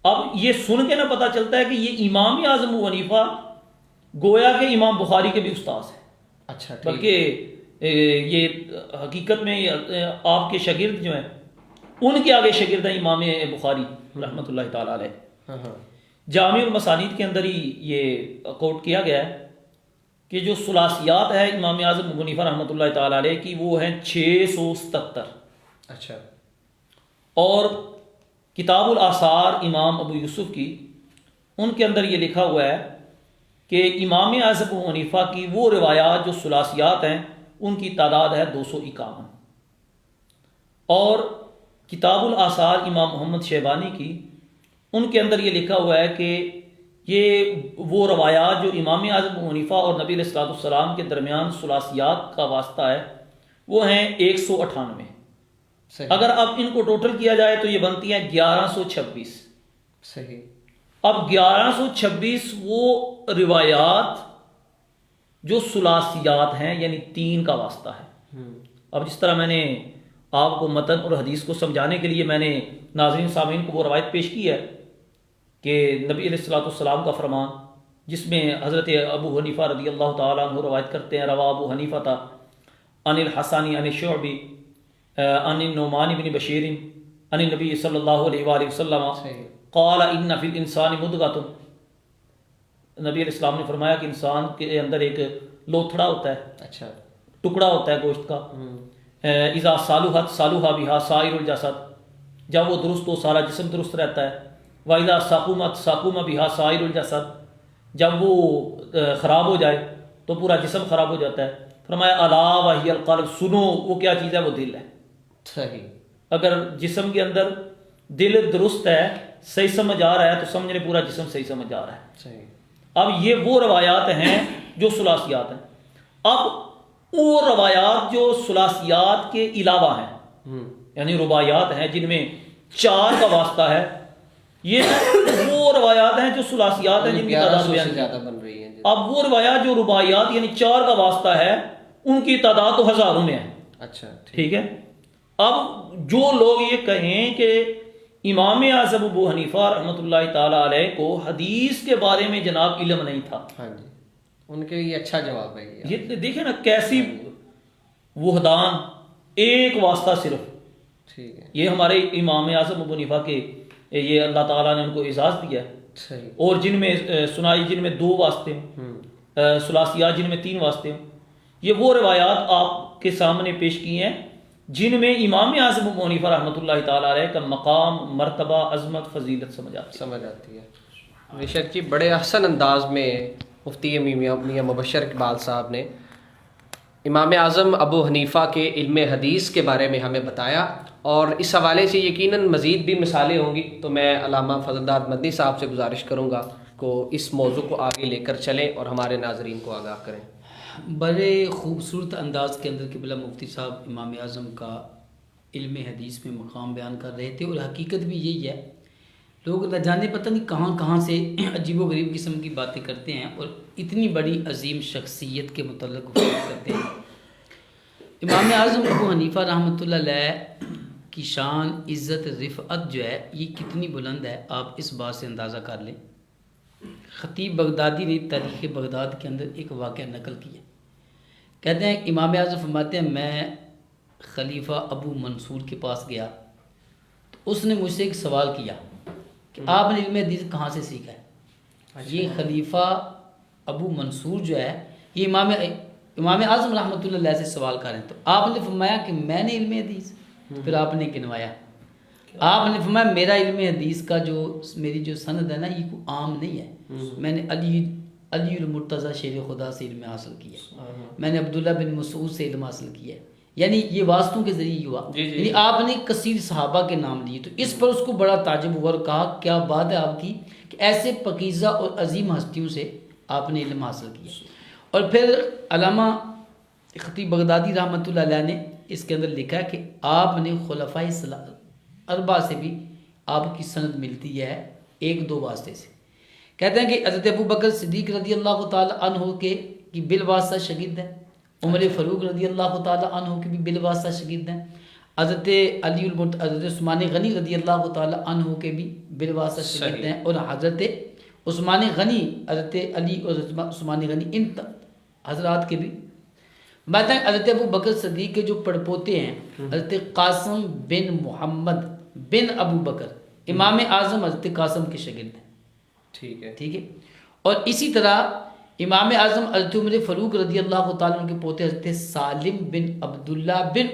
اب یہ سن کے نہ پتہ چلتا ہے کہ یہ امام اعظم ابو حنیفہ گویا کہ امام بخاری کے بھی استاذ ہیں. اچھا. بلکہ یہ حقیقت میں آپ کے شاگرد جو ہیں ان کے آگے شاگرد ہیں امام بخاری رحمۃ اللہ تعالی علیہ. جامع المسانید کے اندر ہی یہ کوٹ کیا گیا ہے کہ جو ثلاثیات ہے امام اعظم ابو حنیفہ رحمۃ اللہ تعالی علیہ کی وہ ہیں 677. اچھا. اور کتاب الآثار امام ابو یوسف کی، ان کے اندر یہ لکھا ہوا ہے کہ امام اعظم ابو حنیفہ کی وہ روایات جو ثلاثیات ہیں ان کی تعداد ہے 251. اور کتاب الآثار امام محمد شیبانی کی، ان کے اندر یہ لکھا ہوا ہے کہ یہ وہ روایات جو امام اعظم ابو حنیفہ اور نبی علیہ الصلوۃ والسلام کے درمیان ثلاثیات کا واسطہ ہے وہ ہیں 198. اگر اب ان کو ٹوٹل کیا جائے تو یہ بنتی ہیں 1126. صحیح. اب 1126 وہ روایات جو ثلاثیات ہیں یعنی تین کا واسطہ ہے. اب جس طرح میں نے آپ کو متن اور حدیث کو سمجھانے کے لیے میں نے ناظرین سامعین کو وہ روایت پیش کی ہے کہ نبی علیہ الصلوۃ والسلام کا فرمان جس میں حضرت ابو حنیفہ رضی اللہ تعالیٰ عنہ روایت کرتے ہیں، روا ابو حنیفہ تھا عن الحسانی عن شعبی عن النعمان بن بشیر عن النبی صلی اللہ علیہ وآلہ وسلم قال ان فی الانسان مدغۃ، نبی علیہ السلام نے فرمایا کہ انسان کے اندر ایک لوتھڑا ہوتا ہے، اچھا ٹکڑا ہوتا ہے گوشت کا، اذا صالحت صالح بہا سائر الجسد، جب وہ درست ہو سارا جسم درست رہتا ہے، واذا سقومت سقوم بہا سائر الجسد، جب وہ خراب ہو جائے تو پورا جسم خراب ہو جاتا ہے۔ فرمایا الا وہی القلب، سنو وہ کیا چیز ہے، وہ دل ہے۔ صحیح، اگر جسم کے اندر دل درست ہے، صحیح سمجھ آ رہا ہے تو سمجھنے پورا جسم صحیح سمجھ آ رہا ہے۔ صحیح۔ اب یہ وہ روایات ہیں جو ثلاثیات ہیں۔ اب وہ روایات جو ثلاثیات کے علاوہ ہیں، یعنی رباعیات ہیں جن میں 4 کا واسطہ ہے، یہ وہ روایات ہیں جو ثلاثیات ہیں جن کی تعداد بیان کی زیادہ بن رہی ہے۔ اب وہ روایات جو رباعیات یعنی 4 کا واسطہ ہے، ان کی تعداد تو ہزاروں میں ہے۔ اچھا ٹھیک ہے۔ اب جو لوگ یہ کہیں کہ امام اعظم ابو حنیفہ رحمۃ اللہ تعالی علیہ کو حدیث کے بارے میں جناب علم نہیں تھا، ہاں جی، ان کے لیے اچھا جواب ہے یہ دیکھیں نا کیسی وحدان، ایک واسطہ صرف۔ ٹھیک ہے، یہ ہمارے امام اعظم ابو حنیفہ کے یہ اللہ تعالیٰ نے ان کو اعزاز دیا ہے۔ صحیح۔ اور جن میں سنائی جن میں 2 واسطے ہوں، ثلاثیات جن میں 3 واسطے ہوں، یہ وہ روایات آپ کے سامنے پیش کی ہیں جن میں امام اعظم ابو حنیفہ رحمۃ اللہ تعالیٰ علیہ کا مقام، مرتبہ، عظمت، فضیلت سمجھ آتی ہے۔ بے شک جی، بڑے احسن انداز میں مفتی میاں مبشر اقبال صاحب نے امام اعظم ابو حنیفہ کے علم حدیث کے بارے میں ہمیں بتایا، اور اس حوالے سے یقیناً مزید بھی مثالیں ہوں گی، تو میں علامہ فضلدار مدنی صاحب سے گزارش کروں گا کو اس موضوع کو آگے لے کر چلیں اور ہمارے ناظرین کو آگاہ کریں۔ بڑے خوبصورت انداز کے اندر قبلہ مفتی صاحب امام اعظم کا علم حدیث میں مقام بیان کر رہے تھے، اور حقیقت بھی یہی ہے۔ لوگ نہ جانے پتہ نہیں کہاں کہاں سے عجیب و غریب قسم کی باتیں کرتے ہیں اور اتنی بڑی عظیم شخصیت کے متعلق گفتگو کرتے ہیں۔ امام اعظم ابو حنیفہ رحمۃ اللہ علیہ کی شان، عزت، رفعت جو ہے یہ کتنی بلند ہے، آپ اس بات سے اندازہ کر لیں۔ خطیب بغدادی نے تاریخ بغداد کے اندر ایک واقعہ نقل کیا، کہتے ہیں امام اعظم فرماتے ہیں میں خلیفہ ابو منصور کے پاس گیا تو اس نے مجھ سے ایک سوال کیا کہ آپ نے علم حدیث کہاں سے سیکھا ہے؟ یہ خلیفہ ابو منصور جو ہے یہ امام اعظم رحمۃ اللہ علیہ سے سوال کر رہے ہیں، تو آپ نے فرمایا کہ میں نے علم حدیث، پھر آپ نے گنوایا، آپ نے فرمایا میرا علم حدیث کا جو میری جو سند ہے نا یہ کوئی عام نہیں ہے، میں نے علی المرتضیٰ شیر خدا سے علم حاصل کیا، میں نے عبداللہ بن مسعود سے علم حاصل کیا، یعنی یہ واسطوں کے ذریعے ہوا، یعنی آپ نے کثیر صحابہ کے نام لیے، تو اس پر اس کو بڑا تعجب ہوا اور کہا کیا بات ہے آپ کی کہ ایسے پاکیزہ اور عظیم ہستیوں سے آپ نے علم حاصل کیا۔ اور پھر علامہ خطیب بغدادی رحمۃ اللہ علیہ نے اس کے اندر لکھا ہے کہ آپ نے خلفائے اربعہ سے بھی آپ کی سند ملتی ہے 1-2 واسطے سے۔ کہتے ہیں کہ حضرت ابو بکر صدیق رضی اللہ تعالی عنہ کے کی بالواسطہ شاگرد ہیں، عمر فاروق رضی اللہ تعالی عنہ کے بھی بالواسطہ شاگرد ہیں، حضرت حضرت عثمان غنی رضی اللہ تعالی عنہ کے بھی بالواسطہ شاگرد ہیں، اور حضرت عثمان غنی، حضرت علی اور عثمان غنی ان حضرات کے بھی بات ہے۔ حضرت ابو بکر صدیق کے جو پڑپوتے ہیں حضرت قاسم بن محمد بن ابو بکر، امام اعظم حضرت قاسم کے شاگرد ہیں، ٹھیک ہے۔ اور اسی طرح امام اعظم حضرت عمر فاروق رضی اللہ تعالیٰ عنہ کے پوتے حضرت سالم بن عبداللہ بن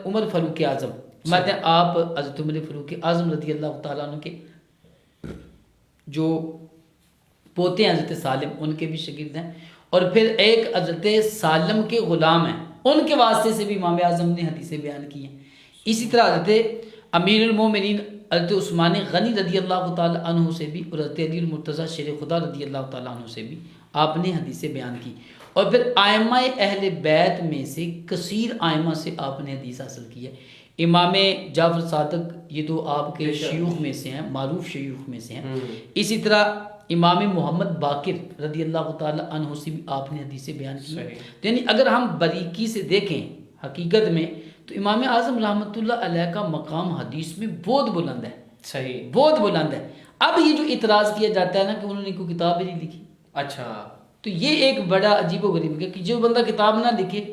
عمر فاروق اعظم، فرماتے ہیں آپ حضرت عمر فاروق اعظم رضی اللہ تعالیٰ عنہ کے جو پوتے ہیں حضرت سالم ان کے بھی شاگرد ہیں، اور پھر ایک حضرت سالم کے غلام ہیں، ان کے واسطے سے بھی امام اعظم نے حدیثیں بیان کی ہیں۔ اسی طرح حضرت امیر المومنین حضرت عثمان غنی رضی اللہ تعالی عنہ سے بھی اور حضرت علی المرتضیٰ شیر خدا رضی اللہ تعالی عنہ سے بھی آپ نے حدیثیں بیان کی، اور پھر ائمہ اہل بیت میں سے کثیر ائمہ سے آپ نے حدیث حاصل کی ہے۔ امام جعفر صادق یہ تو آپ کے شیوخ میں سے ہیں، معروف شیوخ میں سے ہیں۔ اسی طرح امام محمد باقر رضی اللہ تعالی عنہ سے بھی آپ نے حدیثیں بیان کی ہیں۔ یعنی اگر ہم باریکی سے دیکھیں حقیقت میں تو امام اعظم رحمۃ اللہ علیہ کا مقام حدیث میں بہت بلند ہے، صحیح، بہت بلند ہے۔ اب یہ جو اعتراض کیا جاتا ہے نا کہ انہوں نے کوئی کتاب ہی نہیں لکھی، اچھا، تو یہ ایک بڑا عجیب و غریب ہے کہ جو بندہ کتاب نہ لکھے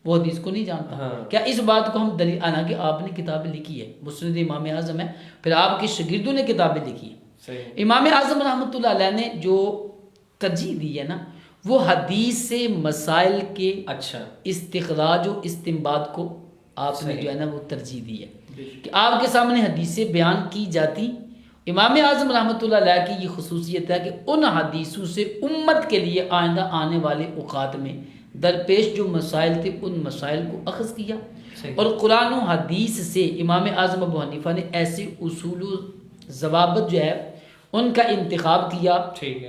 وہ حدیث کو نہیں جانتا. کیا اس بات کو ہم دلیل آنا کہ آپ نے کتابیں لکھی ہے، مسند امام اعظم ہے، پھر آپ کے شاگردوں نے کتابیں لکھی ہیں. امام اعظم رحمۃ اللہ علیہ نے جو ترجیح دی ہے نا وہ حدیث سے مسائل کے استخراج و استنباط کو آپ نے جو ہے نا وہ ترجیح دی ہے کہ آپ کے سامنے حدیثیں بیان کی جاتی. امام اعظم رحمۃ اللہ علیہ کی یہ خصوصیت ہے کہ ان حدیثوں سے امت کے لیے آئندہ آنے والے اوقات میں درپیش جو مسائل تھے ان مسائل کو اخذ کیا، اور قرآن و حدیث سے امام اعظم ابو حنیفہ نے ایسے اصول و ضوابط جو ہے ان کا انتخاب کیا،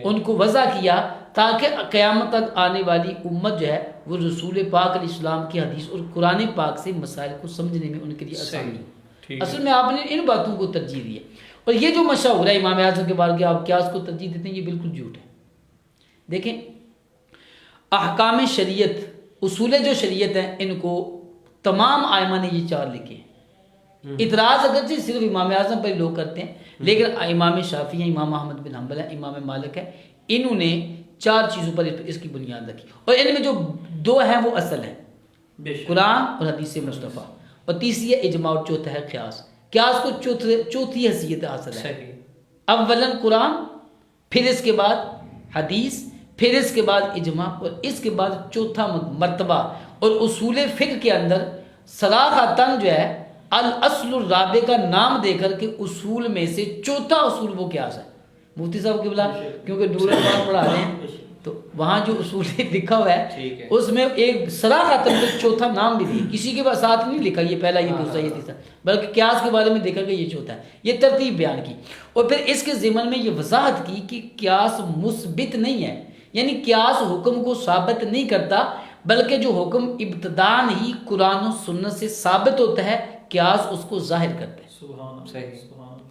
ان کو وضع کیا تاکہ قیامت تک آنے والی امت جو ہے وہ رسول پاک علیہ السلام کی حدیث اور قرآن پاک سے مسائل کو سمجھنے میں ان کے لیے آسانی. اصل میں آپ نے ان باتوں کو ترجیح دی ہے. اور یہ جو مشہور ہے امام اعظم کے بارے میں آپ کیا اس کو ترجیح دیتے ہیں، یہ بالکل جھوٹ ہے. دیکھیں احکام شریعت، اصول جو شریعت ہیں، ان کو تمام ائمہ نے یہ 4 لکھے ہیں. اعتراض اگرچہ صرف امام اعظم پر لوگ کرتے ہیں، لیکن امام شافعی ہیں، امام احمد بن حنبل ہیں، امام مالک ہے، انہوں نے 4 چیزوں پر اس کی بنیاد رکھی، اور ان میں جو 2 ہیں وہ اصل ہیں، قرآن اور حدیث مصطفیٰ، اور تیسری ہے اجماع، اور چوتھا ہے قیاس. قیاس کو چوتھی حیثیت حاصل ہے. اولاً قرآن، پھر اس کے بعد حدیث، پھر اس کے بعد اجماع، اور اس کے بعد چوتھا مرتبہ. اور اصول فقہ کے اندر صراحتاً جو ہے الاصل الرابع کا نام دے کر کے اصول میں سے چوتھا اصول وہ قیاس ہے. مفتی صاحب کے بلا کیونکہ نور القرآن پڑھا رہے ہیں تو وہاں جو اصول لکھا ہوا ہے اس میں ایک صراحتاً چوتھا نام بھی دی، کسی کے ساتھ نہیں لکھا یہ پہلا، یہ دوسرا، یہ تیسرا، بلکہ قیاس کے بارے میں دیکھا کہ یہ چوتھا ہے. یہ ترتیب بیان کی، اور پھر اس کے ضمن میں یہ وضاحت کی کہ قیاس مثبت نہیں ہے، یعنی قیاس حکم کو ثابت نہیں کرتا، بلکہ جو حکم ابتداءً ہی قرآن و سنت سے ثابت ہوتا ہے قیاس اس کو ظاہر کرتا ہے.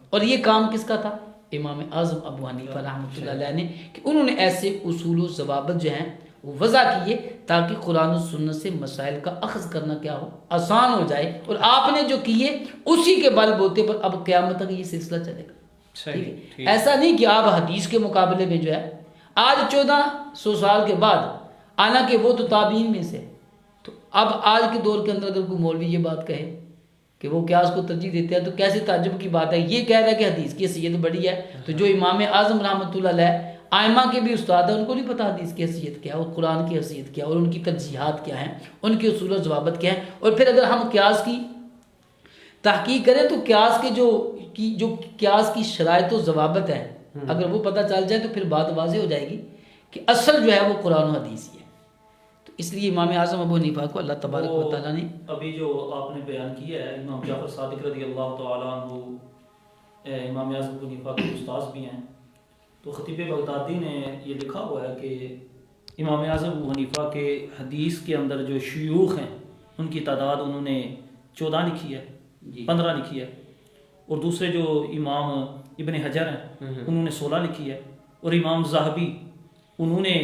اور یہ کام کس کا تھا؟ امام اعظم ابو حنیفہ رحمۃ اللہ علیہ نے، کہ انہوں نے ایسے اصول و ضوابط جو ہیں وہ وضع کیے تاکہ قرآن و سنت سے مسائل کا اخذ کرنا کیا ہو، آسان ہو جائے. اور آپ نے جو کیے اسی کے بل بوتے پر اب قیامت تک یہ سلسلہ چلے گا. ٹھیک ہے، ایسا نہیں کہ آپ حدیث کے مقابلے میں جو ہے آج 1400 سال کے بعد، حالانکہ وہ تو تابعین میں سے، تو اب آج کے دور کے اندر اگر کوئی مولوی یہ بات کہے کہ وہ قیاس کو ترجیح دیتے ہیں تو کیسے تعجب کی بات ہے. یہ کہہ رہا ہے کہ حدیث کی حیثیت بڑی ہے، تو جو امام اعظم رحمۃ اللہ علیہ ائمہ کے بھی استاد ہیں ان کو نہیں پتہ حدیث کی حیثیت کیا ہے اور قرآن کی حیثیت کیا ہے اور ان کی ترجیحات کیا ہیں، ان کے اصول و ضوابط کیا ہیں. اور پھر اگر ہم قیاس کی تحقیق کریں تو قیاس کے جو قیاس کی شرائط و ضوابط ہیں اگر وہ پتہ چل جائے تو پھر بات واضح ہو جائے گی کہ اصل جو ہے وہ قرآن و حدیث ہی ہے. تو اس لیے امام اعظم ابو حنیفہ کو اللہ تبارک و تعالیٰ نے ابھی جو آپ نے بیان کیا ہے امام جعفر صادق رضی اللہ تعالیٰ عنہ امام اعظم ابو حنیفہ کے استاذ بھی ہیں، تو خطیب بغدادی نے یہ لکھا ہوا ہے کہ امام اعظم ابو حنیفہ کے حدیث کے اندر جو شیوخ ہیں ان کی تعداد انہوں نے 14 لکھی ہے، 15 لکھی ہے، اور دوسرے جو امام ابن حجر ہیں انہوں نے 16 لکھی ہے، اور امام ذہبی انہوں نے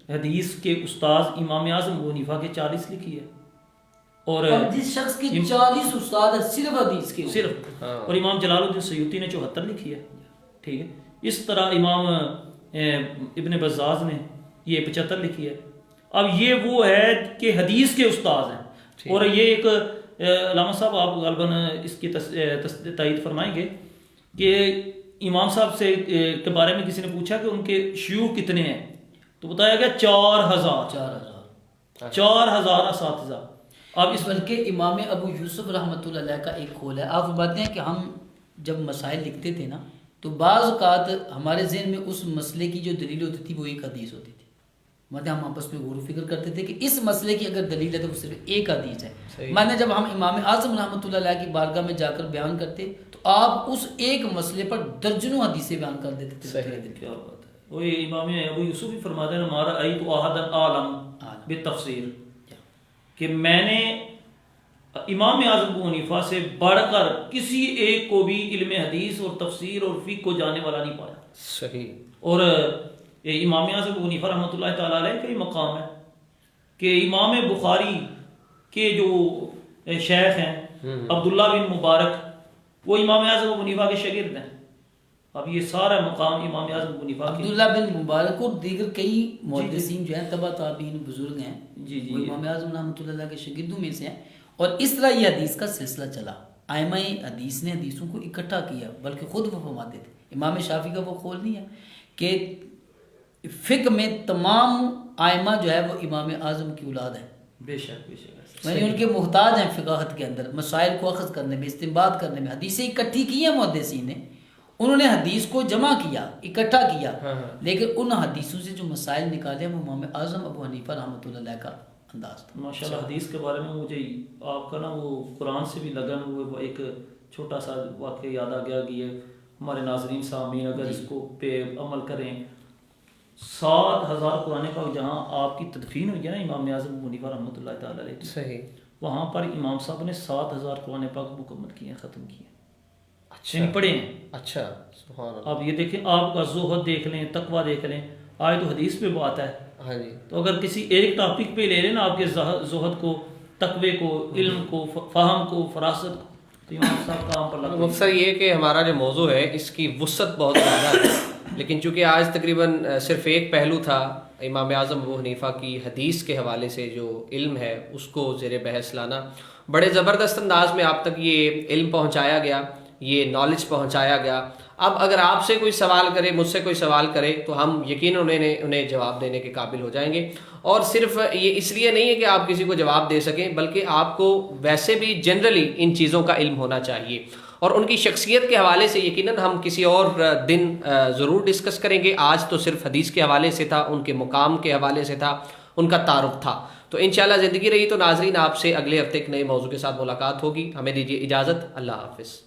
حدیث کے استاذ امام اعظم ابو حنیفہ کے 40 لکھی ہے. اور جس شخص کے 40 استاد ہیں صرف حدیث کے صرف، اور امام جلال الدین سیوطی نے 74 لکھی ہے. ٹھیک ہے، اس طرح امام ابن بزاز نے یہ 75 لکھی ہے. اب یہ وہ ہے کہ حدیث کے استاد ہیں. اور یہ ایک علامہ صاحب آپ غالباً اس کی تائید فرمائیں گے کہ امام صاحب سے کے بارے میں کسی نے پوچھا کہ ان کے شیوخ کتنے ہیں، تو بتایا گیا 4000 اساتذہ. اب اس بلکہ امام ابو یوسف رحمۃ اللہ علیہ کا ایک قول ہے، آپ فرماتے ہیں کہ ہم جب مسائل لکھتے تھے نا تو بعض اوقات ہمارے ذہن میں اس مسئلے کی جو دلیل ہوتی تھی وہ ایک حدیث ہوتی تھی، مطلب ہم آپس میں غور و فکر کرتے تھے کہ اس مسئلے کی اگر دلیل ہے تو وہ صرف ایک حدیث ہے. مانے جب ہم امام اعظم رحمۃ اللہ علیہ کی بارگاہ میں جا کر بیان کرتے تو آپ اس ایک مسئلے پر درجنوں حدیثیں بیان کر دیتے تھے. کیا بات ہے. وہی امام ابو یوسف بھی فرماتے ہیں ہمارا ایت احد عالم بالتفسیر، کہ میں نے امام اعظم ابو حنیفہ سے بڑھ کر کسی ایک کو بھی علم حدیث اور تفسیر اور فقہ کو جاننے والا نہیں پایا. صحیح. اور امام اعظم ابو حنیفہ رحمۃ اللہ تعالیٰ علیہ کا ہی مقام ہے کہ امام بخاری کے جو شیخ ہیں عبداللہ بن مبارک وہ امام اعظم ابو حنیفہ کے شاگرد ہیں. اب یہ سارا مقام امام اعظم ابو حنیفہ کی. عبداللہ بن مبارک اور دیگر کئی محدثین جو ہیں تبع تابعین بزرگ ہیں وہ امام اعظم رحمۃ اللہ کے شاگردوں میں سے ہیں. اور اس طرح یہ حدیث کا سلسلہ چلا. ائمہ حدیث نے حدیثوں کو اکٹھا کیا، بلکہ خود وہ فرماتے تھے، امام شافعی کا وہ قول نہیں ہے کہ فقہ میں تمام ائمہ جو ہے وہ امام اعظم کی اولاد ہیں. بے شک بے شک، یعنی ان کے محتاج ہیں فقاہت کے اندر، مسائل کو اخذ کرنے میں، استنباط کرنے میں. حدیثیں اکٹھی کی ہیں محدثین نے، انہوں نے حدیث کو جمع کیا، اکٹھا کیا، لیکن ان حدیثوں سے جو مسائل نکالے وہ امام اعظم ابو حنیفہ رحمۃ اللہ کا انداز تھا. ماشاءاللہ. حدیث کے بارے میں مجھے آپ کا نا وہ قرآن سے بھی لگن ہوئے وہ ایک چھوٹا سا واقعہ یاد آ گیا کہ یہ ہمارے ناظرین سامعین اگر اس کو پہ عمل کریں، 7,000 قرآن پاک جہاں آپ کی تدفین ہوئی ہے نا امام اعظم ابو حنیفہ رحمۃ اللہ تعالیٰ علیہ، صحیح، وہاں پر امام صاحب نے 7,000 قرآن پاک مکمل کیے ہیں، ختم کیے ہیں، اچھا پڑھے ہیں. اچھا سبحان اللہ. اب یہ دیکھیں آپ کا زہد دیکھ لیں، تقویٰ دیکھ لیں، آئے تو حدیث پہ بات ہے. ہاں جی. تو اگر کسی ایک ٹاپک پہ لے لیں نا آپ کے زہد کو، تقوی کو، علم کو، فہم کو، فراست کو، تو امام صاحب کام پر لگتے ہیں. مقصد یہ کہ ہمارا جو موضوع ہے اس کی وسعت بہت زیادہ ہے، لیکن چونکہ آج تقریباً صرف ایک پہلو تھا امام اعظم ابو حنیفہ کی حدیث کے حوالے سے جو علم ہے اس کو زیر بحث لانا، بڑے زبردست انداز میں آپ تک یہ علم پہنچایا گیا، یہ نالج پہنچایا گیا. اب اگر آپ سے کوئی سوال کرے، مجھ سے کوئی سوال کرے تو ہم یقیناً انہیں جواب دینے کے قابل ہو جائیں گے. اور صرف یہ اس لیے نہیں ہے کہ آپ کسی کو جواب دے سکیں، بلکہ آپ کو ویسے بھی جنرلی ان چیزوں کا علم ہونا چاہیے. اور ان کی شخصیت کے حوالے سے یقیناً ہم کسی اور دن ضرور ڈسکس کریں گے. آج تو صرف حدیث کے حوالے سے تھا، ان کے مقام کے حوالے سے تھا، ان کا تعارف تھا. تو انشاءاللہ زندگی رہی تو ناظرین آپ سے اگلے ہفتے ایک نئے موضوع کے ساتھ ملاقات ہوگی. ہمیں دیجیے اجازت. اللہ حافظ.